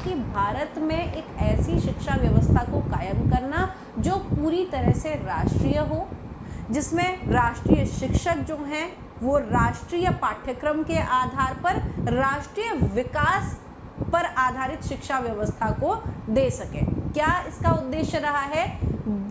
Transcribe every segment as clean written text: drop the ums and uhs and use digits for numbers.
कि भारत में एक ऐसी शिक्षा व्यवस्था को कायम करना जो पूरी तरह से राष्ट्रीय हो, जिसमें राष्ट्रीय शिक्षक जो हैं वो राष्ट्रीय पाठ्यक्रम के आधार पर राष्ट्रीय विकास पर आधारित शिक्षा व्यवस्था को दे सके। क्या इसका उद्देश्य रहा है?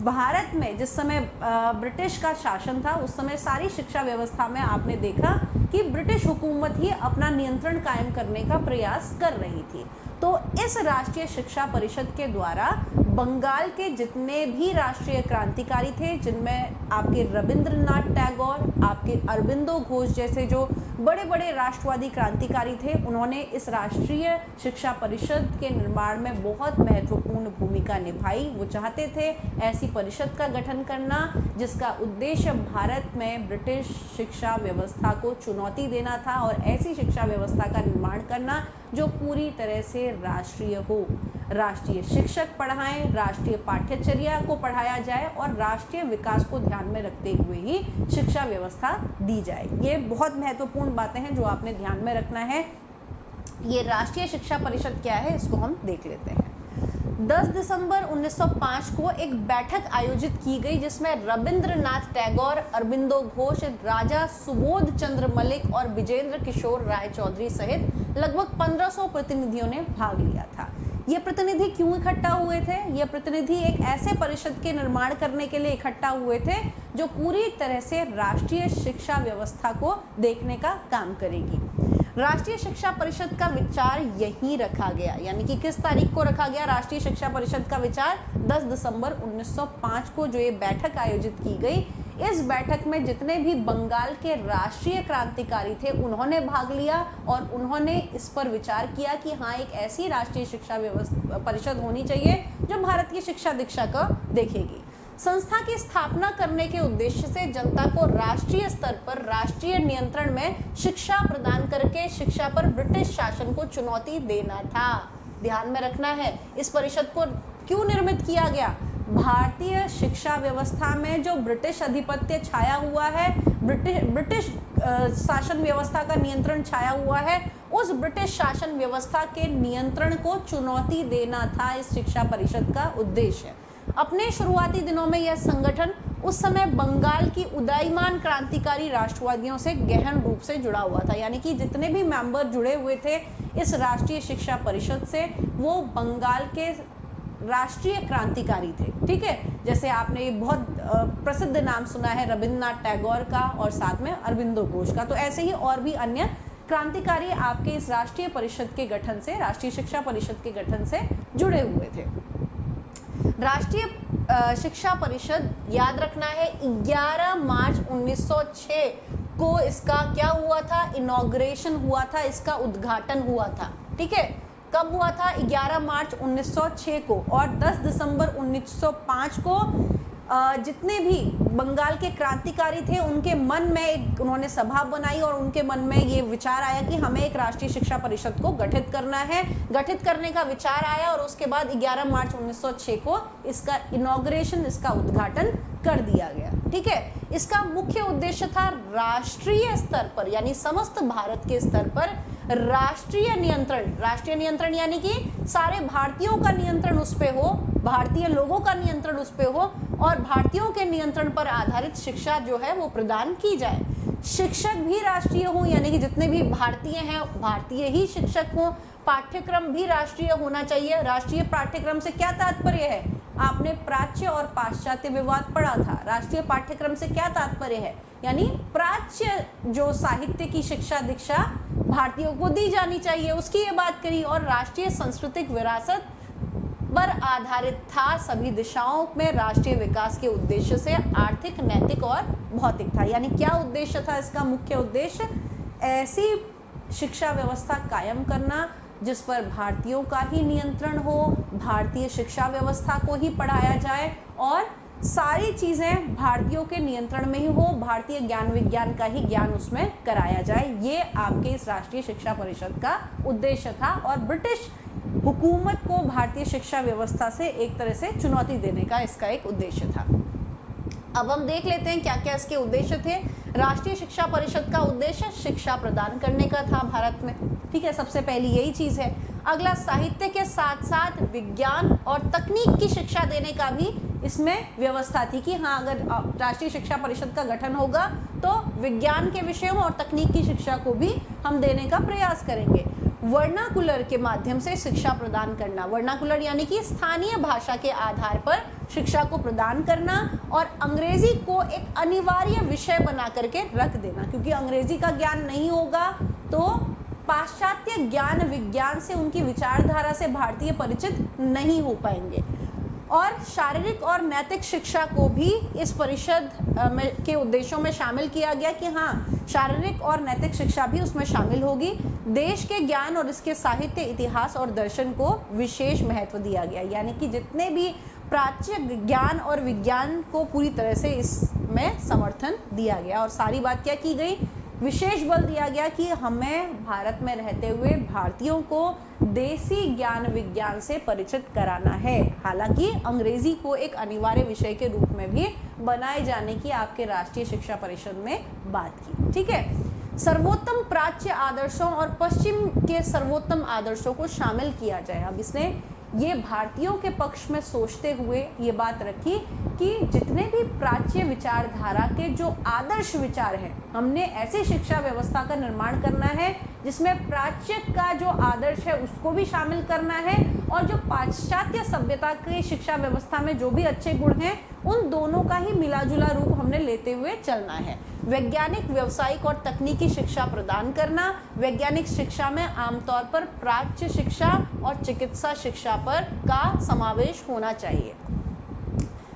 भारत में जिस समय ब्रिटिश का शासन था उस समय सारी शिक्षा व्यवस्था में आपने देखा कि ब्रिटिश हुकूमत ही अपना नियंत्रण कायम करने का प्रयास कर रही थी। तो इस राष्ट्रीय शिक्षा परिषद के द्वारा बंगाल के जितने भी राष्ट्रीय क्रांतिकारी थे, जिनमें आपके रविंद्रनाथ टैगोर, आपके अरबिंदो घोष जैसे जो बड़े बड़े राष्ट्रवादी क्रांतिकारी थे, उन्होंने इस राष्ट्रीय शिक्षा परिषद के निर्माण में बहुत महत्वपूर्ण भूमिका निभाई। वो चाहते थे ऐसी परिषद का गठन करना जिसका उद्देश्य भारत में ब्रिटिश शिक्षा व्यवस्था को चुनौती देना था और ऐसी शिक्षा व्यवस्था का निर्माण करना जो पूरी तरह से राष्ट्रीय हो। राष्ट्रीय शिक्षक पढ़ाएं, राष्ट्रीय पाठ्यचर्या को पढ़ाया जाए और राष्ट्रीय विकास को ध्यान में रखते हुए ही शिक्षा व्यवस्था दी जाए। ये बहुत महत्वपूर्ण बातें हैं जो आपने ध्यान में रखना है। ये राष्ट्रीय शिक्षा परिषद क्या है इसको हम देख लेते हैं। 10 दिसंबर 1905 को एक बैठक आयोजित की गई जिसमें रविंद्रनाथ टैगोर, अरबिंदो घोष, राजा सुबोध चंद्र मलिक और विजेंद्र किशोर राय चौधरी सहित लगभग 1500 प्रतिनिधियों ने भाग लिया था। ये प्रतिनिधि क्यों इकट्ठा हुए थे? ये प्रतिनिधि एक ऐसे परिषद के निर्माण करने के लिए इकट्ठा हुए थे जो पूरी तरह से राष्ट्रीय शिक्षा व्यवस्था को देखने का काम करेगी। राष्ट्रीय शिक्षा परिषद का विचार यहीं रखा गया, यानी कि किस तारीख को रखा गया राष्ट्रीय शिक्षा परिषद का विचार? 10 दिसंबर 1905 को जो ये बैठक आयोजित की गई। इस बैठक में जितने भी बंगाल के राष्ट्रीय क्रांतिकारी थे उन्होंने भाग लिया और उन्होंने इस पर विचार किया कि हाँ, एक ऐसी राष्ट्रीय शिक्षा व्यवस्था परिषद होनी चाहिए जो भारत की शिक्षा दीक्षा को देखेगी। संस्था की स्थापना करने के उद्देश्य से जनता को राष्ट्रीय स्तर पर राष्ट्रीय नियंत्रण में शिक्षा प्रदान करके शिक्षा पर ब्रिटिश शासन को चुनौती देना था। ध्यान में रखना है, इस परिषद को क्यों निर्मित किया गया? भारतीय शिक्षा व्यवस्था में जो ब्रिटिश अधिपत्य छाया हुआ है, ब्रिटिश शासन व्यवस्था का नियंत्रण छाया हुआ है, उस ब्रिटिश शासन व्यवस्था के नियंत्रण को चुनौती देना था इस शिक्षा परिषद का उद्देश्य। अपने शुरुआती दिनों में यह संगठन उस समय बंगाल की उदीयमान क्रांतिकारी राष्ट्रवादियों से गहन रूप से जुड़ा हुआ था, यानी कि जितने भी मेंबर जुड़े हुए थे इस राष्ट्रीय शिक्षा परिषद से वो बंगाल के राष्ट्रीय क्रांतिकारी थे। ठीक है, जैसे आपने ये बहुत प्रसिद्ध नाम सुना है रविंद्रनाथ टैगोर का और साथ में अरबिंदो घोष का, तो ऐसे ही और भी अन्य क्रांतिकारी आपके इस राष्ट्रीय परिषद के गठन से, राष्ट्रीय शिक्षा परिषद के गठन से जुड़े हुए थे। राष्ट्रीय शिक्षा परिषद याद रखना है 11 मार्च 1906 को इसका क्या हुआ था? इनॉग्रेशन हुआ था, इसका उद्घाटन हुआ था। ठीक है, कब हुआ था? 11 मार्च 1906 को। और 10 दिसंबर 1905 को जितने भी बंगाल के क्रांतिकारी थे उनके मन में एक उन्होंने सभा बनाई और उनके मन में ये विचार आया कि हमें एक राष्ट्रीय शिक्षा परिषद को गठित करना है। गठित करने का विचार आया और उसके बाद 11 मार्च 1906 को इसका इनॉग्रेशन, इसका उद्घाटन कर दिया गया। ठीक है, इसका मुख्य उद्देश्य था राष्ट्रीय स्तर पर यानी समस्त भारत के स्तर पर राष्ट्रीय नियंत्रण यानी कि सारे भारतीयों का नियंत्रण उस पे हो, भारतीय लोगों का नियंत्रण उस पे हो और भारतीयों के नियंत्रण पर आधारित शिक्षा जो है वो प्रदान की जाए। शिक्षक भी राष्ट्रीय हो, यानी कि जितने भी भारतीय हैं भारतीय ही शिक्षक हों। पाठ्यक्रम भी राष्ट्रीय होना चाहिए। राष्ट्रीय पाठ्यक्रम से क्या तात्पर्य है? आपने प्राच्य और पाश्चात्य विवाद पढ़ा था। राष्ट्रीय पाठ्यक्रम से क्या तात्पर्य है? यानी प्राच्य जो साहित्य की शिक्षा दीक्षा भारतीयों को दी जानी चाहिए, उसकी ये बात करी। और राष्ट्रीय सांस्कृतिक विरासत पर आधारित था। सभी दिशाओं में राष्ट्रीय विकास के उद्देश्य से आर्थिक, नैतिक और भौतिक था। यानी क्या उद्देश्य था इसका? मुख्य उद्देश्य ऐसी शिक्षा व्यवस्था कायम करना जिस पर भारतीयों का ही नियंत्रण हो, भारतीय शिक्षा व्यवस्था को ही पढ़ाया जाए और सारी चीज़ें भारतीयों के नियंत्रण में ही हो, भारतीय ज्ञान विज्ञान का ही ज्ञान उसमें कराया जाए। ये आपके इस राष्ट्रीय शिक्षा परिषद का उद्देश्य था और ब्रिटिश हुकूमत को भारतीय शिक्षा व्यवस्था से एक तरह से चुनौती देने का इसका एक उद्देश्य था। अब हम देख लेते हैं क्या क्या इसके उद्देश्य थे। राष्ट्रीय शिक्षा परिषद का उद्देश्य शिक्षा प्रदान करने का था भारत में। ठीक है, सबसे पहली यही चीज़ है। अगला, साहित्य के साथ साथ विज्ञान और तकनीक की शिक्षा देने का भी इसमें व्यवस्था थी कि हाँ, अगर राष्ट्रीय शिक्षा परिषद का गठन होगा तो विज्ञान के विषयों और तकनीक की शिक्षा को भी हम देने का प्रयास करेंगे। वर्नाकुलर के माध्यम से शिक्षा प्रदान करना, वर्नाकुलर यानी कि स्थानीय भाषा के आधार पर शिक्षा को प्रदान करना, और अंग्रेजी को एक अनिवार्य विषय बना करके रख देना, क्योंकि अंग्रेजी का ज्ञान नहीं होगा तो पाश्चात्य ज्ञान विज्ञान से, उनकी विचारधारा से भारतीय परिचित नहीं हो पाएंगे। और शारीरिक और नैतिक शिक्षा को भी इस परिषद के उद्देश्यों में शामिल किया गया कि हाँ, शारीरिक और नैतिक शिक्षा भी उसमें शामिल होगी। देश के ज्ञान और इसके साहित्य, इतिहास और दर्शन को विशेष महत्व दिया गया, यानी कि जितने भी प्राच्य ज्ञान और विज्ञान को पूरी तरह से इसमें समर्थन दिया गया। और सारी बात क्या की गई, विशेष बल दिया गया कि हमें भारत में रहते हुए भारतीयों को देसी ज्ञान विज्ञान से परिचित कराना है। हालांकि अंग्रेजी को एक अनिवार्य विषय के रूप में भी बनाए जाने की आपके राष्ट्रीय शिक्षा परिषद में बात की। ठीक है, सर्वोत्तम प्राच्य आदर्शों और पश्चिम के सर्वोत्तम आदर्शों को शामिल किया जाए। अब इसने ये भारतीयों के पक्ष में सोचते हुए ये बात रखी कि जितने भी प्राच्य विचारधारा के जो आदर्श विचार हैं, हमने ऐसी शिक्षा व्यवस्था का निर्माण करना है जिसमें प्राच्य का जो आदर्श है उसको भी शामिल करना है, और जो पाश्चात्य सभ्यता की शिक्षा व्यवस्था में जो भी अच्छे गुण हैं उन दोनों का ही मिला जुला रूप हमने लेते हुए चलना है। वैज्ञानिक, व्यावसायिक और तकनीकी शिक्षा प्रदान करना। वैज्ञानिक शिक्षा में आमतौर पर प्राच्य शिक्षा और चिकित्सा शिक्षा पर का समावेश होना चाहिए।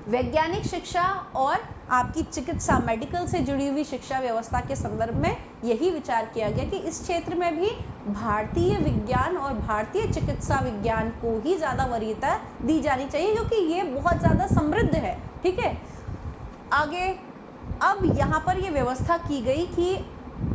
वैज्ञानिक शिक्षा और आपकी चिकित्सा, मेडिकल से जुड़ी हुई शिक्षा व्यवस्था के संदर्भ में यही विचार किया गया कि इस क्षेत्र में भी भारतीय विज्ञान और भारतीय चिकित्सा विज्ञान को ही ज़्यादा वरीयता दी जानी चाहिए, क्योंकि ये बहुत ज़्यादा समृद्ध है। ठीक है, आगे अब यहाँ पर ये व्यवस्था की गई कि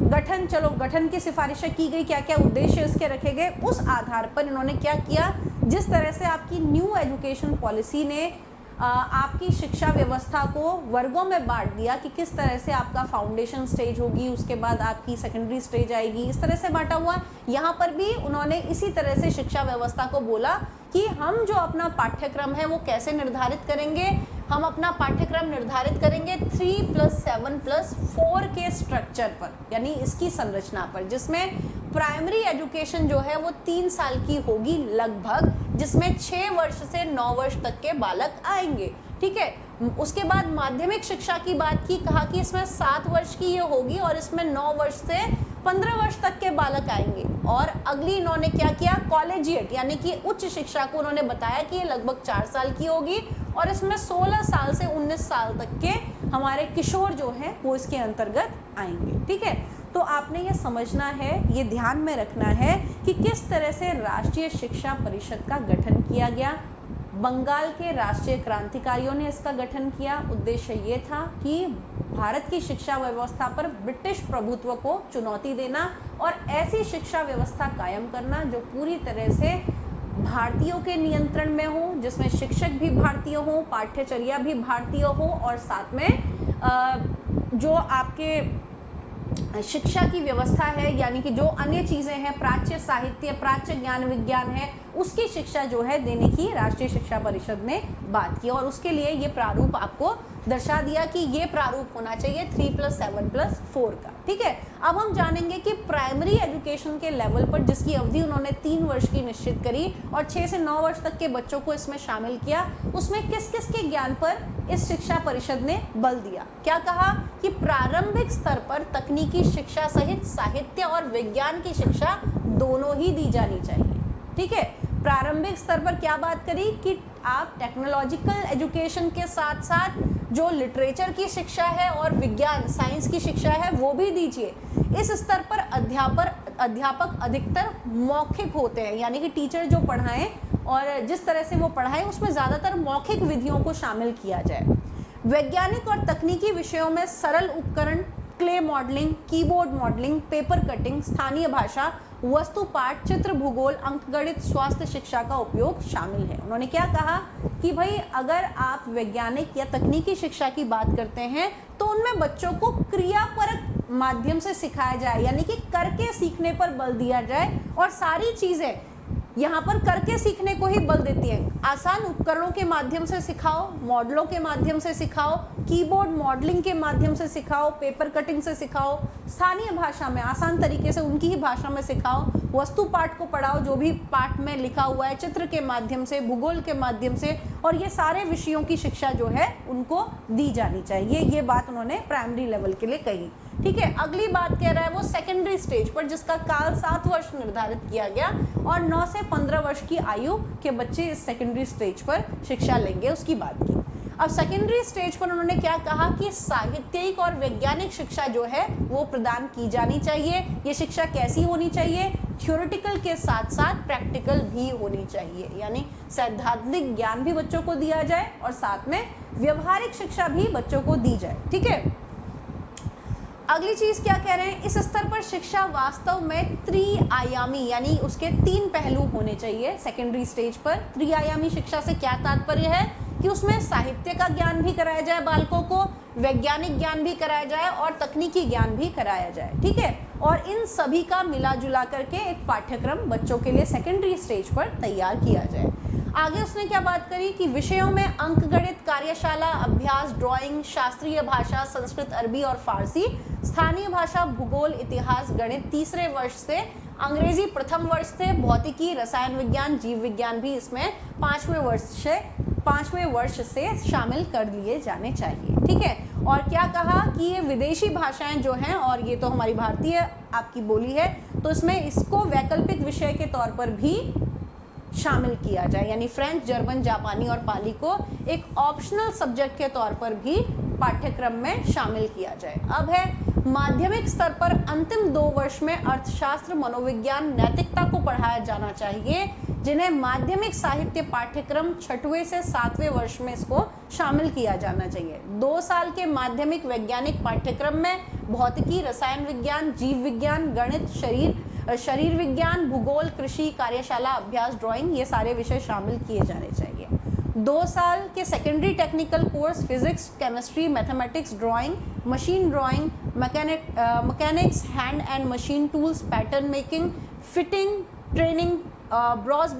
गठन, चलो गठन की सिफारिशें की गई, क्या क्या उद्देश्य इसके रखे गए, उस आधार पर इन्होंने क्या किया, जिस तरह से आपकी न्यू एजुकेशन पॉलिसी ने आपकी शिक्षा व्यवस्था को वर्गों में बांट दिया कि किस तरह से आपका फाउंडेशन स्टेज होगी, उसके बाद आपकी सेकेंडरी स्टेज आएगी, इस तरह से बांटा हुआ। यहाँ पर भी उन्होंने इसी तरह से शिक्षा व्यवस्था को बोला कि हम जो अपना पाठ्यक्रम है वो कैसे निर्धारित करेंगे। हम अपना पाठ्यक्रम निर्धारित करेंगे 3+7+4 के स्ट्रक्चर पर, यानी इसकी संरचना पर, जिसमें प्राइमरी एजुकेशन जो है वो 3 साल की होगी लगभग, जिसमें 6 वर्ष से 9 वर्ष तक के बालक आएंगे। ठीक है, उसके बाद माध्यमिक शिक्षा की बात की, कहा कि इसमें 7 वर्ष की ये होगी और इसमें 9 वर्ष से 15 वर्ष तक के बालक आएंगे। और अगली इन्होंने क्या किया, कॉलेजिएट यानी कि उच्च शिक्षा को उन्होंने बताया कि ये लगभग 4 साल की होगी और इसमें 16 साल से 19 साल तक के हमारे किशोर जो हैं वो इसके अंतर्गत आएंगे। ठीक है, तो आपने ये समझना है, ये ध्यान में रखना है कि किस तरह से राष्ट्रीय शिक्षा परिषद का गठन किया गया। बंगाल के राष्ट्रीय क्रांतिकारियों ने इसका गठन किया। उद्देश्य ये था कि भारत की शिक्षा व्यवस्था पर ब्रिटिश प्रभुत्व को चुनौती देना और ऐसी शिक्षा व्यवस्था कायम करना जो पूरी तरह से भारतीयों के नियंत्रण में हो, जिसमें शिक्षक भी भारतीय हो, पाठ्यचर्या भी भारतीय हो, और साथ में जो आपके शिक्षा की व्यवस्था है, यानी कि जो अन्य चीज़ें हैं, प्राच्य साहित्य, प्राच्य ज्ञान विज्ञान है, उसकी शिक्षा जो है देने की राष्ट्रीय शिक्षा परिषद ने बात की। और उसके लिए ये प्रारूप आपको दर्शा दिया कि ये प्रारूप होना चाहिए 3+7+4 का। ठीक है, अब हम जानेंगे कि प्राइमरी एजुकेशन के लेवल पर, जिसकी अवधि उन्होंने 3 वर्ष की निश्चित करी और 6 से 9 वर्ष तक के बच्चों को इसमें शामिल किया, उसमें किस किस के ज्ञान पर इस शिक्षा परिषद ने बल दिया। क्या कहा कि प्रारंभिक स्तर पर तकनीकी शिक्षा सहित साहित्य और विज्ञान की शिक्षा दोनों ही दी जानी चाहिए। ठीक है, प्रारंभिक स्तर पर क्या बात करी कि आप टेक्नोलॉजिकल एजुकेशन के साथ साथ जो लिटरेचर की शिक्षा है और विज्ञान साइंस की शिक्षा है वो भी दीजिए। इस स्तर पर अध्यापक अधिकतर मौखिक होते हैं, यानी कि टीचर जो पढ़ाएं और जिस तरह से वो पढ़ाएं उसमें ज़्यादातर मौखिक विधियों को शामिल किया जाए। वैज्ञानिक और तकनीकी विषयों में सरल उपकरण, clay modelling, keyboard modelling, paper cutting, स्थानीय भाषा, वस्तु पाठ, चित्र, भूगोल, अंकगणित, स्वास्थ्य शिक्षा का उपयोग शामिल है। उन्होंने क्या कहा कि भाई अगर आप वैज्ञानिक या तकनीकी शिक्षा की बात करते हैं तो उनमें बच्चों को क्रियापरक माध्यम से सिखाया जाए, यानी कि करके सीखने पर बल दिया जाए और सारी चीज़ें यहाँ पर करके सीखने को ही बल देती है। आसान उपकरणों के माध्यम से सिखाओ, मॉडलों के माध्यम से सिखाओ, कीबोर्ड मॉडलिंग के माध्यम से सिखाओ, पेपर कटिंग से सिखाओ, स्थानीय भाषा में आसान तरीके से उनकी ही भाषा में सिखाओ, वस्तु पाठ को पढ़ाओ जो भी पाठ में लिखा हुआ है, चित्र के माध्यम से, भूगोल के माध्यम से, और ये सारे विषयों की शिक्षा जो है उनको दी जानी चाहिए। ये बात उन्होंने प्राइमरी लेवल के लिए कही। ठीक है, अगली बात कह रहा है वो सेकेंडरी स्टेज पर, जिसका काल 7 वर्ष निर्धारित किया गया और 9 से 15 वर्ष की आयु के बच्चे इस सेकेंडरी स्टेज पर शिक्षा लेंगे, उसकी बात की। अब सेकेंडरी स्टेज पर उन्होंने क्या कहा कि साहित्यिक और वैज्ञानिक शिक्षा जो है वो प्रदान की जानी चाहिए। ये शिक्षा कैसी होनी चाहिए? थ्योरेटिकल के साथ साथ प्रैक्टिकल भी होनी चाहिए, यानी सैद्धांतिक ज्ञान भी बच्चों को दिया जाए और साथ में व्यवहारिक शिक्षा भी बच्चों को दी जाए। ठीक है, अगली चीज क्या कह रहे हैं, इस स्तर पर शिक्षा वास्तव में त्रिआयामी यानी उसके 3 पहलू होने चाहिए। सेकेंडरी स्टेज पर त्रिआयामी शिक्षा से क्या तात्पर्य है कि उसमें साहित्य का ज्ञान भी कराया जाए बालकों को, वैज्ञानिक ज्ञान भी कराया जाए और तकनीकी ज्ञान भी कराया जाए। ठीक है, और इन सभी का मिला जुला करके एक पाठ्यक्रम बच्चों के लिए सेकेंडरी स्टेज पर तैयार किया जाए। आगे उसने क्या बात करी कि विषयों में अंकगणित, कार्यशाला, अभ्यास, ड्राइंग, शास्त्रीय भाषा, संस्कृत, अरबी और फारसी, स्थानीय भाषा, भूगोल, इतिहास, गणित 3रे वर्ष से, अंग्रेजी प्रथम वर्ष से, भौतिकी, रसायन विज्ञान, जीव विज्ञान भी इसमें 5वें वर्ष से शामिल कर लिए जाने चाहिए। ठीक है, और क्या कहा कि ये विदेशी भाषाएं जो हैं, और ये तो हमारी भारतीय आपकी बोली है, तो इसमें इसको वैकल्पिक विषय के तौर पर भी शामिल किया जाए, यानी फ्रेंच, जर्मन, जापानी और पाली को एक ऑप्शनल सब्जेक्ट के तौर पर भी पाठ्यक्रम में शामिल किया जाए। अब है माध्यमिक स्तर पर अंतिम 2 वर्ष में अर्थशास्त्र, मनोविज्ञान, नैतिकता को पढ़ाया जाना चाहिए, जिन्हें माध्यमिक साहित्य पाठ्यक्रम 6वें से 7वें वर्ष में इसको शामिल किया जाना चाहिए। 2 साल के माध्यमिक वैज्ञानिक पाठ्यक्रम में भौतिकी, रसायन विज्ञान, जीव विज्ञान, गणित, शरीर विज्ञान, भूगोल, कृषि, कार्यशाला, अभ्यास, ड्राइंग, ये सारे विषय शामिल किए जाने चाहिए। 2 साल के secondary technical course physics, chemistry, mathematics, drawing, machine drawing, mechanics, hand and machine tools, pattern making, fitting, training, brass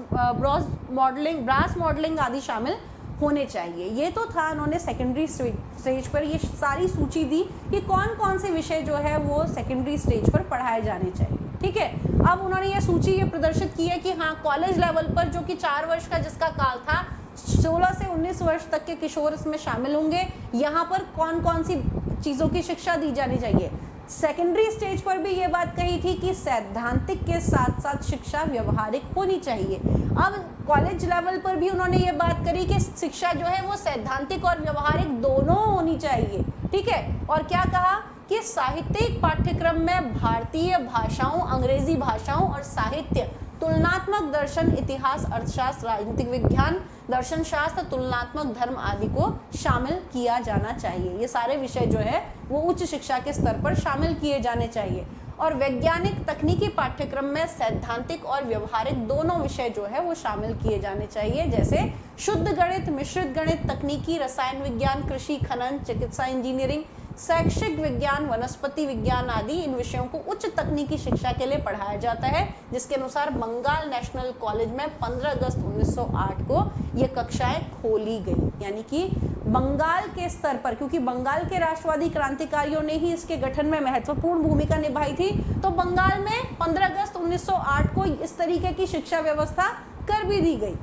modelling आदि शामिल होने चाहिए। ये तो था, उन्होंने सेकेंडरी स्टेज पर ये सारी सूची दी कि कौन कौन से विषय जो है वो सेकेंडरी स्टेज पर पढ़ाए जाने चाहिए। ठीक है, अब उन्होंने ये सूची ये प्रदर्शित की है कि हाँ, कॉलेज लेवल पर जो कि 4 वर्ष का जिसका काल था, 16 से 19 वर्ष तक के किशोर इसमें शामिल होंगे। यहाँ पर कौन कौन सी चीज़ों की शिक्षा दी जानी चाहिए। सेकेंडरी स्टेज पर भी ये बात कही थी कि सैद्धांतिक के साथ साथ शिक्षा व्यवहारिक होनी चाहिए। अब कॉलेज लेवल पर भी उन्होंने ये बात करी कि शिक्षा जो है वो सैद्धांतिक और व्यवहारिक दोनों होनी चाहिए। ठीक है, और क्या कहा कि साहित्यिक पाठ्यक्रम में भारतीय भाषाओं, अंग्रेजी भाषाओं और साहित्य, तुलनात्मक दर्शन, इतिहास, अर्थशास्त्र, राजनीतिक विज्ञान, दर्शन शास्त्र, तुलनात्मक धर्म आदि को शामिल किया जाना चाहिए। ये सारे विषय जो है वो उच्च शिक्षा के स्तर पर शामिल किए जाने चाहिए। और वैज्ञानिक तकनीकी पाठ्यक्रम में सैद्धांतिक और व्यवहारिक दोनों विषय जो है वो शामिल किए जाने चाहिए, जैसे शुद्ध गणित, मिश्रित गणित, तकनीकी, रसायन विज्ञान, कृषि, खनन, चिकित्सा इंजीनियरिंग, शैक्षिक विज्ञान, वनस्पति विज्ञान आदि। इन विषयों को उच्च तकनीकी शिक्षा के लिए पढ़ाया जाता है, जिसके अनुसार बंगाल नेशनल कॉलेज में 15 अगस्त 1908 को ये कक्षाएं खोली गई। यानी कि बंगाल के स्तर पर, क्योंकि बंगाल के राष्ट्रवादी क्रांतिकारियों ने ही इसके गठन में महत्वपूर्ण भूमिका निभाई थी, तो बंगाल में 15 अगस्त 1908 को इस तरीके की शिक्षा व्यवस्था कर भी दी गई।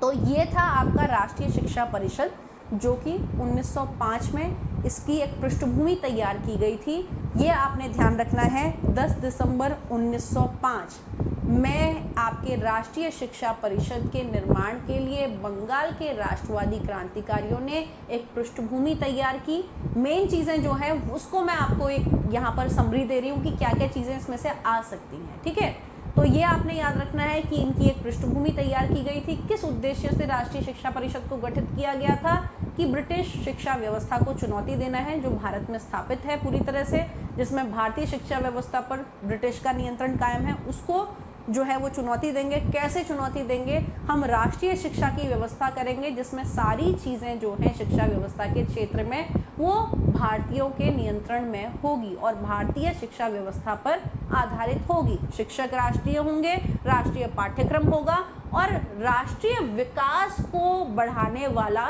तो ये था आपका राष्ट्रीय शिक्षा परिषद, जो कि 1905 में इसकी एक पृष्ठभूमि तैयार की गई थी। ये आपने ध्यान रखना है, 10 दिसंबर 1905 में आपके राष्ट्रीय शिक्षा परिषद के निर्माण के लिए बंगाल के राष्ट्रवादी क्रांतिकारियों ने एक पृष्ठभूमि तैयार की। मेन चीज़ें जो हैं उसको मैं आपको एक यहाँ पर समरी दे रही हूँ कि क्या क्या चीज़ें इसमें से आ सकती हैं। ठीक है, तो ये आपने याद रखना है कि इनकी एक पृष्ठभूमि तैयार की गई थी। किस उद्देश्य से राष्ट्रीय शिक्षा परिषद को गठित किया गया था कि ब्रिटिश शिक्षा व्यवस्था को चुनौती देना है, जो भारत में स्थापित है पूरी तरह से, जिसमें भारतीय शिक्षा व्यवस्था पर ब्रिटिश का नियंत्रण कायम है, उसको जो है वो चुनौती देंगे। कैसे चुनौती देंगे? हम राष्ट्रीय शिक्षा की व्यवस्था करेंगे जिसमें सारी चीज़ें जो हैं शिक्षा व्यवस्था के क्षेत्र में वो भारतीयों के नियंत्रण में होगी और भारतीय शिक्षा व्यवस्था पर आधारित होगी। शिक्षक राष्ट्रीय होंगे, राष्ट्रीय पाठ्यक्रम होगा और राष्ट्रीय विकास को बढ़ाने वाला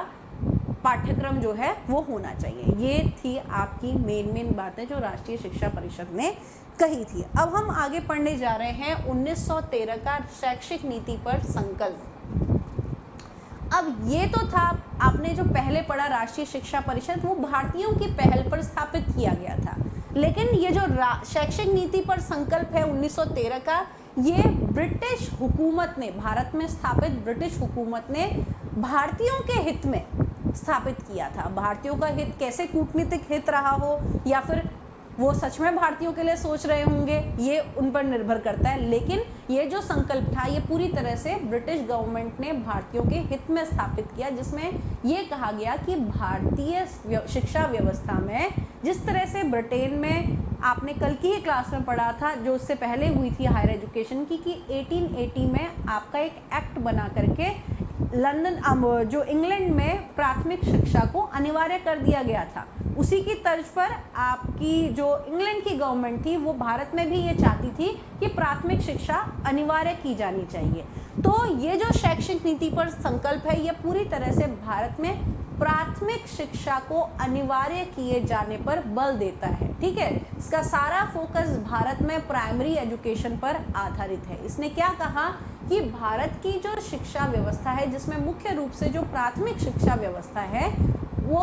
पाठ्यक्रम जो है वो होना चाहिए। ये थी आपकी मेन बातें जो राष्ट्रीय शिक्षा परिषद ने कही थी। अब हम आगे पढ़ने जा रहे हैं 1913 का शैक्षिक नीति पर संकल्प। अब ये तो था आपने जो पहले पढ़ा राष्ट्रीय शिक्षा परिषद, वो भारतीयों की पहल पर स्थापित किया गया था। लेकिन ये जो शैक्षिक नीति पर संकल्प है 1913 का, ये ब्रिटिश हुकूमत ने, भारत में स्थापित ब्रिटिश हुकूमत ने भारतीयों के हित में स्थापित किया था। भारतीयों का हित कैसे कूटनीतिक हित रहा हो या फिर वो सच में भारतीयों के लिए सोच रहे होंगे, ये उन पर निर्भर करता है। लेकिन ये जो संकल्प था ये पूरी तरह से ब्रिटिश गवर्नमेंट ने भारतीयों के हित में स्थापित किया, जिसमें ये कहा गया कि भारतीय शिक्षा व्यवस्था में जिस तरह से ब्रिटेन में आपने कल की ही क्लास में पढ़ा था, जो उससे पहले हुई थी हायर एजुकेशन की, कि 1880 में आपका एक एक्ट बना करके लंदन जो इंग्लैंड में प्राथमिक शिक्षा को अनिवार्य कर दिया गया था। उसी की तर्ज पर आपकी जो इंग्लैंड की गवर्नमेंट थी वो भारत में भी ये चाहती थी कि प्राथमिक शिक्षा अनिवार्य की जानी चाहिए। तो ये जो शैक्षिक नीति पर संकल्प है ये पूरी तरह से भारत में प्राथमिक शिक्षा को अनिवार्य किए जाने पर बल देता है। ठीक है, इसका सारा फोकस भारत में प्राइमरी एजुकेशन पर आधारित है। इसने क्या कहा कि भारत की जो शिक्षा व्यवस्था है जिसमें मुख्य रूप से जो प्राथमिक शिक्षा व्यवस्था है वो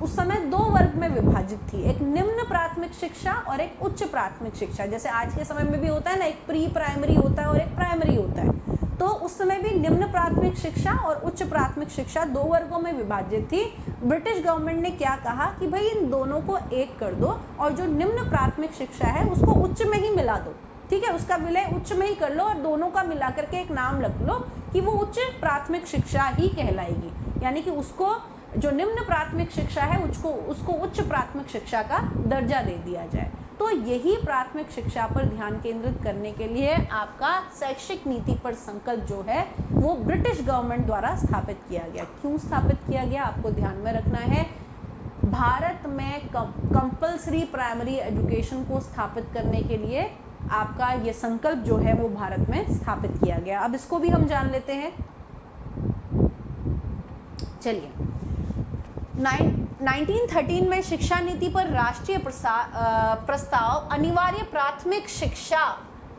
उस समय दो वर्ग में विभाजित थी, एक निम्न प्राथमिक शिक्षा और एक उच्च प्राथमिक शिक्षा। जैसे आज के समय में भी होता है ना, एक प्री प्राइमरी होता है और एक प्राइमरी होता है, तो उस समय भी निम्न प्राथमिक शिक्षा और उच्च प्राथमिक शिक्षा दो वर्गों में विभाजित थी। ब्रिटिश गवर्नमेंट ने क्या कहा कि भाई इन दोनों को एक कर दो और जो निम्न प्राथमिक शिक्षा है उसको उच्च में ही मिला दो। ठीक है, उसका विलय उच्च में ही कर लो और दोनों का मिला करके एक नाम रख लो कि वो उच्च प्राथमिक शिक्षा ही कहलाएगी, यानी कि उसको जो निम्न प्राथमिक शिक्षा है उसको उच्च प्राथमिक शिक्षा का दर्जा दे दिया जाए। तो यही प्राथमिक शिक्षा पर ध्यान केंद्रित करने के लिए आपका शैक्षिक नीति पर संकल्प जो है वो ब्रिटिश गवर्नमेंट द्वारा स्थापित किया गया। क्यों स्थापित किया गया आपको ध्यान में रखना है। भारत में कंपल्सरी प्राइमरी एजुकेशन को स्थापित करने के लिए आपका ये संकल्प जो है वो भारत में स्थापित किया गया। अब इसको भी हम जान लेते हैं। चलिए, 1913 में शिक्षा नीति पर राष्ट्रीय प्रस्ताव अनिवार्य प्राथमिक शिक्षा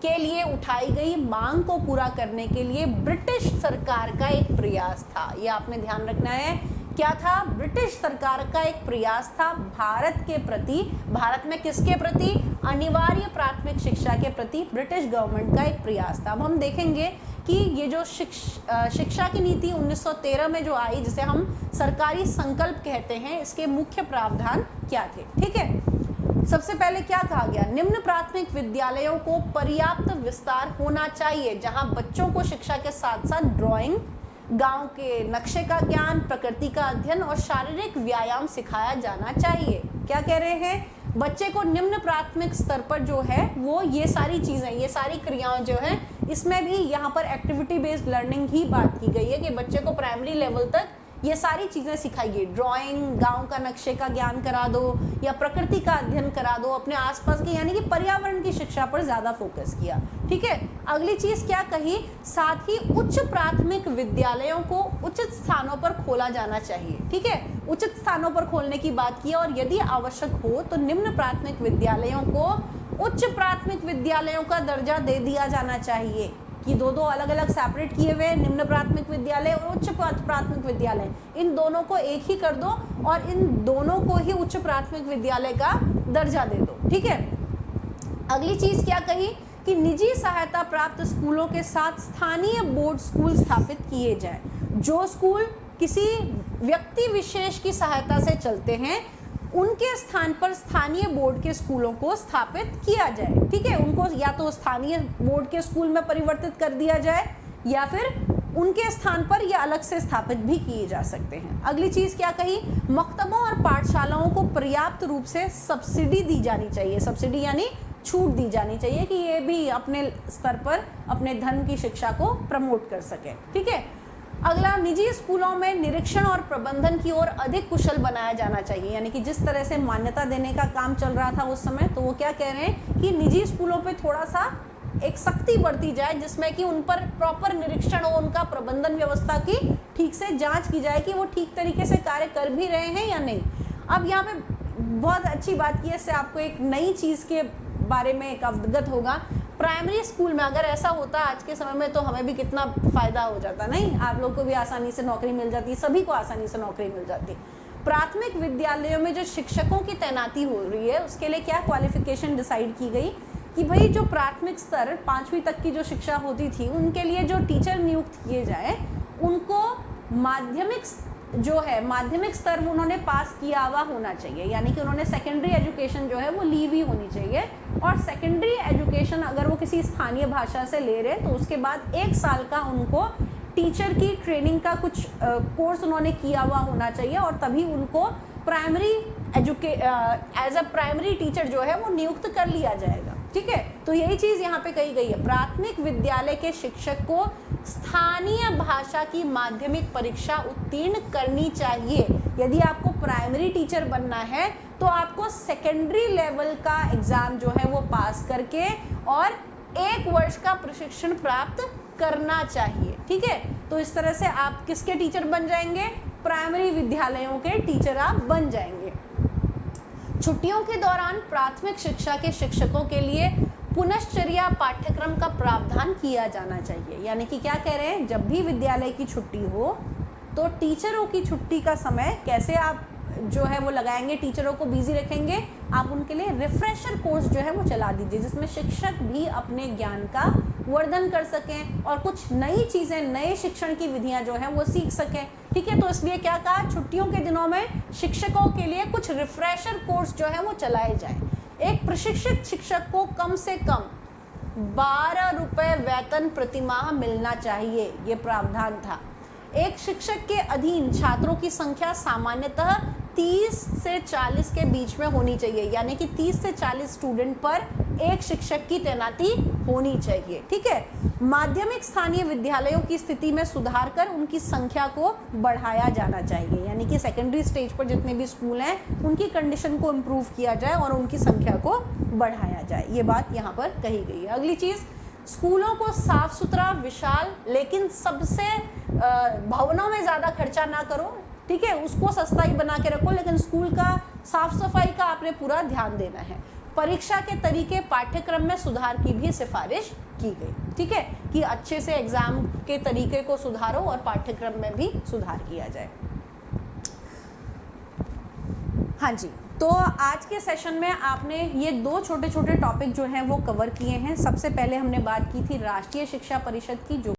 के लिए उठाई गई मांग को पूरा करने के लिए ब्रिटिश सरकार का एक प्रयास था। ये आपने ध्यान रखना है। क्या था? ब्रिटिश सरकार का एक प्रयास था भारत के प्रति, भारत में किसके प्रति? अनिवार्य प्राथमिक शिक्षा के प्रति ब्रिटिश गवर्नमेंट का एक प्रयास था। अब हम देखेंगे कि ये जो शिक्षा की नीति 1913 में जो आई, जिसे हम सरकारी संकल्प कहते हैं, इसके मुख्य प्रावधान क्या थे। ठीक है, सबसे पहले क्या कहा गया? निम्न प्राथमिक विद्यालयों को पर्याप्त विस्तार होना चाहिए जहां बच्चों को शिक्षा के साथ साथ ड्राइंग, गांव के नक्शे का ज्ञान, प्रकृति का अध्ययन और शारीरिक व्यायाम सिखाया जाना चाहिए। क्या कह रहे हैं? बच्चे को निम्न प्राथमिक स्तर पर जो है वो ये सारी चीज़ें, ये सारी क्रियाएं जो हैं, इसमें भी यहाँ पर एक्टिविटी बेस्ड लर्निंग ही बात की गई है कि बच्चे को प्राइमरी लेवल तक ये सारी चीज़ें सिखाइए। ड्राइंग, गांव का नक्शे का ज्ञान करा दो या प्रकृति का अध्ययन करा दो, अपने आसपास की यानी कि पर्यावरण की शिक्षा पर ज़्यादा फोकस किया। ठीक है, अगली चीज़ क्या कही? साथ ही उच्च प्राथमिक विद्यालयों को उचित स्थानों पर खोला जाना चाहिए। ठीक है, उचित स्थानों पर खोलने की बात की और यदि आवश्यक हो तो निम्न प्राथमिक विद्यालयों को उच्च प्राथमिक विद्यालयों का दर्जा दे दिया जाना चाहिए कि दो अलग अलग सेपरेट किए हुए निम्न प्राथमिक विद्यालय और उच्च प्राथमिक विद्यालय, इन दोनों को एक ही कर दो और इन दोनों को ही उच्च प्राथमिक विद्यालय का दर्जा दे दो। ठीक है, अगली चीज क्या कही कि निजी सहायता प्राप्त स्कूलों के साथ स्थानीय बोर्ड स्कूल स्थापित किए जाए। जो स्कूल किसी व्यक्ति विशेष की सहायता से चलते हैं उनके स्थान पर स्थानीय बोर्ड के स्कूलों को स्थापित किया जाए। ठीक है, उनको या तो स्थानीय बोर्ड के स्कूल में परिवर्तित कर दिया जाए या फिर उनके स्थान पर ये अलग से स्थापित भी किए जा सकते हैं। अगली चीज क्या कही? मकतबों और पाठशालाओं को पर्याप्त रूप से सब्सिडी दी जानी चाहिए। सब्सिडी यानी छूट दी जानी चाहिए कि ये भी अपने स्तर पर अपने धर्म की शिक्षा को प्रमोट कर सके। ठीक है। अगला, निजी स्कूलों में निरीक्षण और प्रबंधन की ओर अधिक कुशल बनाया जाना चाहिए। यानी कि जिस तरह से मान्यता देने का काम चल रहा था उस समय, तो वो क्या कह रहे हैं कि निजी स्कूलों पे थोड़ा सा एक सख्ती बरती जाए, जिसमें कि उन पर प्रॉपर निरीक्षण हो, उनका प्रबंधन व्यवस्था की ठीक से जांच की जाए कि वो ठीक तरीके से कार्य कर भी रहे हैं या नहीं। अब यहाँ पे बहुत अच्छी बात की है, इससे आपको एक नई चीज़ के बारे में एक अवगत होगा। प्राइमरी स्कूल में अगर ऐसा होता आज के समय में तो हमें भी कितना फ़ायदा हो जाता, नहीं? आप लोग को भी आसानी से नौकरी मिल जाती, सभी को आसानी से नौकरी मिल जाती। प्राथमिक विद्यालयों में जो शिक्षकों की तैनाती हो रही है, उसके लिए क्या क्वालिफिकेशन डिसाइड की गई कि भाई जो प्राथमिक स्तर 5वीं तक की जो शिक्षा होती थी, उनके लिए जो टीचर नियुक्त किए जाए, उनको माध्यमिक स्तर उन्होंने पास किया हुआ होना चाहिए। यानी कि उन्होंने सेकेंडरी एजुकेशन जो है वो ली हुई होनी चाहिए। और सेकेंडरी एजुकेशन अगर वो किसी स्थानीय भाषा से ले रहे, तो उसके बाद 1 साल का उनको टीचर की ट्रेनिंग का कुछ कोर्स उन्होंने किया हुआ होना चाहिए, और तभी उनको primary as a primary teacher जो है वो नियुक्त कर लिया जाएगा। ठीक है। तो यही चीज़ यहाँ पे कही गई है, प्राथमिक विद्यालय के शिक्षक को स्थानीय भाषा की माध्यमिक परीक्षा उत्तीर्ण करनी चाहिए। यदि आपको प्राइमरी टीचर बनना है तो आपको सेकेंडरी लेवल का एग्ज़ाम जो है वो पास करके और 1 वर्ष का प्रशिक्षण प्राप्त करना चाहिए। ठीक है। तो इस तरह से आप किसके टीचर बन जाएंगे? प्राइमरी विद्यालयों के टीचर आप बन जाएंगे। छुट्टियों के दौरान प्राथमिक शिक्षा के शिक्षकों के लिए पुनश्चर्या पाठ्यक्रम का प्रावधान किया जाना चाहिए। यानी कि क्या कह रहे हैं, जब भी विद्यालय की छुट्टी हो तो टीचरों की छुट्टी का समय कैसे आप जो है वो लगाएंगे, टीचरों को बिजी रखेंगे, आप उनके लिए रिफ्रेशर कोर्स जो है वो चला दीजिए, जिसमें शिक्षक भी अपने ज्ञान का वर्धन कर सकें और कुछ नई चीज़ें, नए शिक्षण की विधियां जो है वो सीख सकें। ठीक है। तो इसलिए क्या कहा, छुट्टियों के दिनों में शिक्षकों के लिए कुछ रिफ्रेशर कोर्स जो है वो चलाए जाएं। एक प्रशिक्षित शिक्षक को कम से कम 12 रुपये वेतन प्रतिमाह मिलना चाहिए, ये प्रावधान था। एक शिक्षक के अधीन छात्रों की संख्या सामान्यतः 30 से 40 के बीच में होनी चाहिए। यानी कि 30 से 40 स्टूडेंट पर एक शिक्षक की तैनाती होनी चाहिए। ठीक है। माध्यमिक स्थानीय विद्यालयों की स्थिति में सुधार कर उनकी संख्या को बढ़ाया जाना चाहिए। यानी कि सेकेंडरी स्टेज पर जितने भी स्कूल हैं उनकी कंडीशन को इम्प्रूव किया जाए और उनकी संख्या को बढ़ाया जाए। ये बात यहाँ पर कही गई है। अगली चीज़, स्कूलों को साफ सुथरा, विशाल, लेकिन सबसे भवनों में ज़्यादा खर्चा ना करो। ठीक है। उसको सस्ता ही बना के रखो, लेकिन स्कूल का साफ सफाई का आपने पूरा ध्यान देना है। परीक्षा के तरीके, पाठ्यक्रम में सुधार की भी सिफारिश की गई। ठीक है, कि अच्छे से एग्जाम के तरीके को सुधारो और पाठ्यक्रम में भी सुधार किया जाए। हाँ जी, तो आज के सेशन में आपने ये 2 छोटे छोटे टॉपिक जो हैं वो कवर किए हैं। सबसे पहले हमने बात की थी राष्ट्रीय शिक्षा परिषद की, जो